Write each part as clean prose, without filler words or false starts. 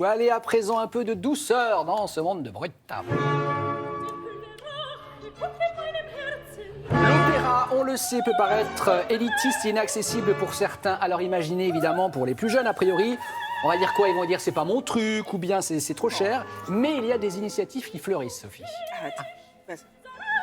Allez, à présent, un peu de douceur dans ce monde de brut. L'opéra, on le sait, peut paraître élitiste et inaccessible pour certains. Alors imaginez évidemment pour les plus jeunes, a priori, on va dire quoi? Ils vont dire c'est pas mon truc ou bien c'est trop cher. Mais il y a des initiatives qui fleurissent, Sophie. Arrête. Vas-y.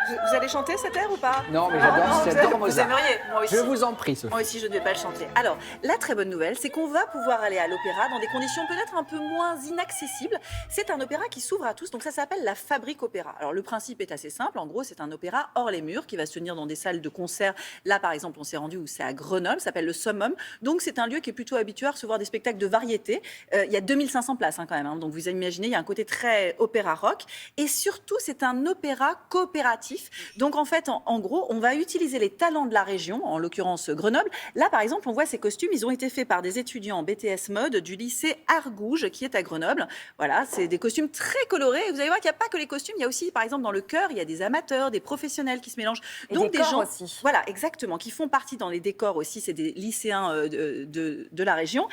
Vous allez chanter cet air ou pas? Non, mais j'adore Vous Mozart. aimeriez? Moi aussi. Je vous en prie, Sophie. Moi aussi, je ne vais pas le chanter. Alors, la très bonne nouvelle, c'est qu'on va pouvoir aller à l'opéra dans des conditions peut-être un peu moins inaccessibles. C'est un opéra qui s'ouvre à tous, donc ça s'appelle la Fabrique Opéra. Alors, le principe est assez simple. En gros, c'est un opéra hors les murs qui va se tenir dans des salles de concert. Là, par exemple, on s'est rendu où c'est à Grenoble, ça s'appelle le Summum. Donc, c'est un lieu qui est plutôt habitué à recevoir des spectacles de variété. Il y a 2500 places quand même. Donc, vous imaginez, il y a un côté très opéra rock. Et surtout, c'est un opéra coopératif. Donc, en fait, en gros, on va utiliser les talents de la région, en l'occurrence Grenoble. Là, par exemple, on voit ces costumes, ils ont été faits par des étudiants en BTS mode du lycée Argouges, qui est à Grenoble. Voilà, c'est des costumes très colorés. Et vous allez voir qu'il n'y a pas que les costumes, il y a aussi, par exemple, dans le chœur, il y a des amateurs, des professionnels qui se mélangent. Et donc des des corps gens, aussi. voilà, exactement, qui font partie dans les décors aussi. C'est des lycéens de la région.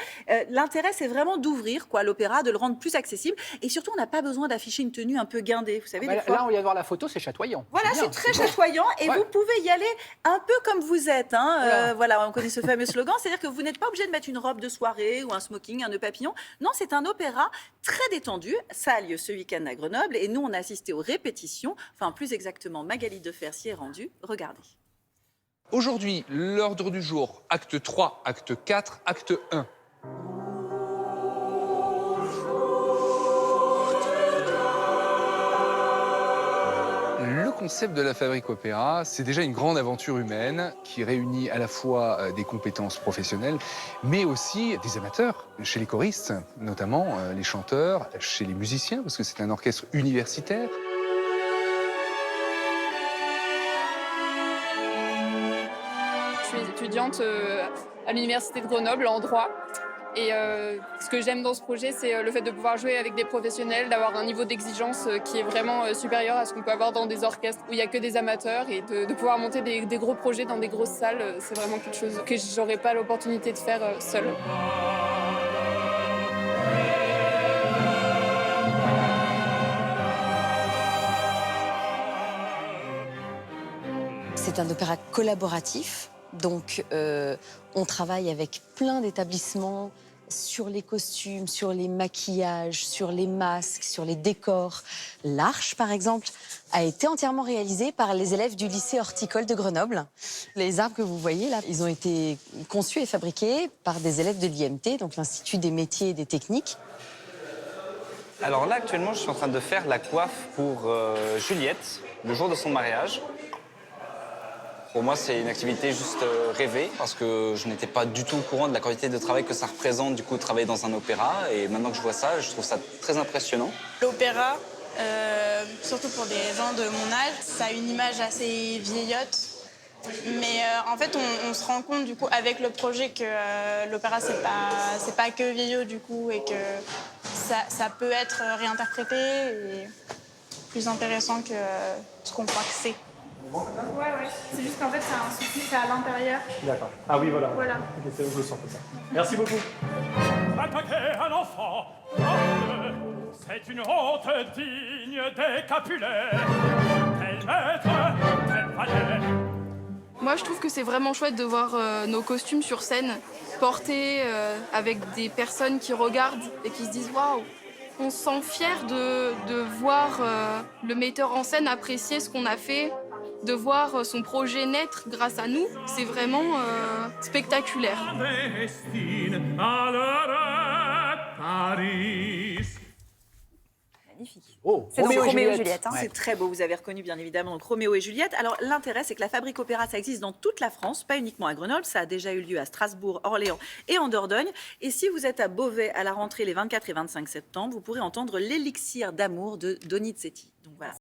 L'intérêt, c'est vraiment d'ouvrir l'opéra, de le rendre plus accessible. Et surtout, on n'a pas besoin d'afficher une tenue un peu guindée. Vous savez, des fois, Là, on vient de voir la photo, c'est chatoyant. voilà, bien, c'est très beau. chatoyant et Ouais. vous pouvez y aller un peu comme vous êtes. Voilà. Voilà, on connaît ce fameux slogan, c'est-à-dire que vous n'êtes pas obligé de mettre une robe de soirée ou un smoking, un nœud papillon. Non, c'est un opéra très détendu. Ça a lieu ce week-end à Grenoble et nous, on a assisté aux répétitions. Enfin, plus exactement, Magali Defer s'y est rendue. Regardez. Aujourd'hui, l'ordre du jour, acte 3, acte 4, acte 1. Le concept de la Fabrique Opéra, c'est déjà une grande aventure humaine qui réunit à la fois des compétences professionnelles, mais aussi des amateurs, chez les choristes, notamment les chanteurs, chez les musiciens, parce que c'est un orchestre universitaire. Je suis étudiante à l'université de Grenoble en droit. Et ce que j'aime dans ce projet, c'est le fait de pouvoir jouer avec des professionnels, d'avoir un niveau d'exigence qui est vraiment supérieur à ce qu'on peut avoir dans des orchestres où il n'y a que des amateurs. Et de pouvoir monter des gros projets dans des grosses salles, c'est vraiment quelque chose que je n'aurais pas l'opportunité de faire seule. C'est un opéra collaboratif, donc on travaille avec plein d'établissements sur les costumes, sur les maquillages, sur les masques, sur les décors. L'Arche, par exemple, a été entièrement réalisée par les élèves du lycée horticole de Grenoble. Les arbres que vous voyez là, ils ont été conçus et fabriqués par des élèves de l'IMT, donc l'Institut des métiers et des techniques. Alors là, actuellement, je suis en train de faire la coiffe pour Juliette, le jour de son mariage. Pour moi, c'est une activité juste rêvée, parce que je n'étais pas du tout au courant de la quantité de travail que ça représente, du coup, travailler dans un opéra. Et maintenant que je vois ça, je trouve ça très impressionnant. L'opéra, surtout pour des gens de mon âge, ça a une image assez vieillotte. Mais en fait, on se rend compte du coup avec le projet que l'opéra c'est pas que vieillot du coup et que ça peut être réinterprété et plus intéressant que ce qu'on croit que c'est. Ouais, c'est juste qu'en fait, c'est un souci, c'est à l'intérieur. D'accord. Ah oui, voilà. Voilà. Ok, je le sens comme ça. Merci beaucoup. Attaquer un enfant, c'est une honte digne des Capulet. Tel maître, tel valet. Moi, je trouve que c'est vraiment chouette de voir nos costumes sur scène, portés avec des personnes qui regardent et qui se disent « Waouh !» On se sent fier de voir le metteur en scène apprécier ce qu'on a fait, de voir son projet naître grâce à nous. C'est vraiment spectaculaire. Clandestine, à Paris. Magnifique. Oh, C'est Roméo Roméo et Juliette. Juliette. C'est très beau, vous avez reconnu bien évidemment donc Roméo et Juliette. Alors l'intérêt, c'est que la Fabrique Opéra, ça existe dans toute la France, pas uniquement à Grenoble, ça a déjà eu lieu à Strasbourg, Orléans et en Dordogne. Et si vous êtes à Beauvais à la rentrée les 24 et 25 septembre, vous pourrez entendre l'élixir d'amour de Donizetti. Donc voilà.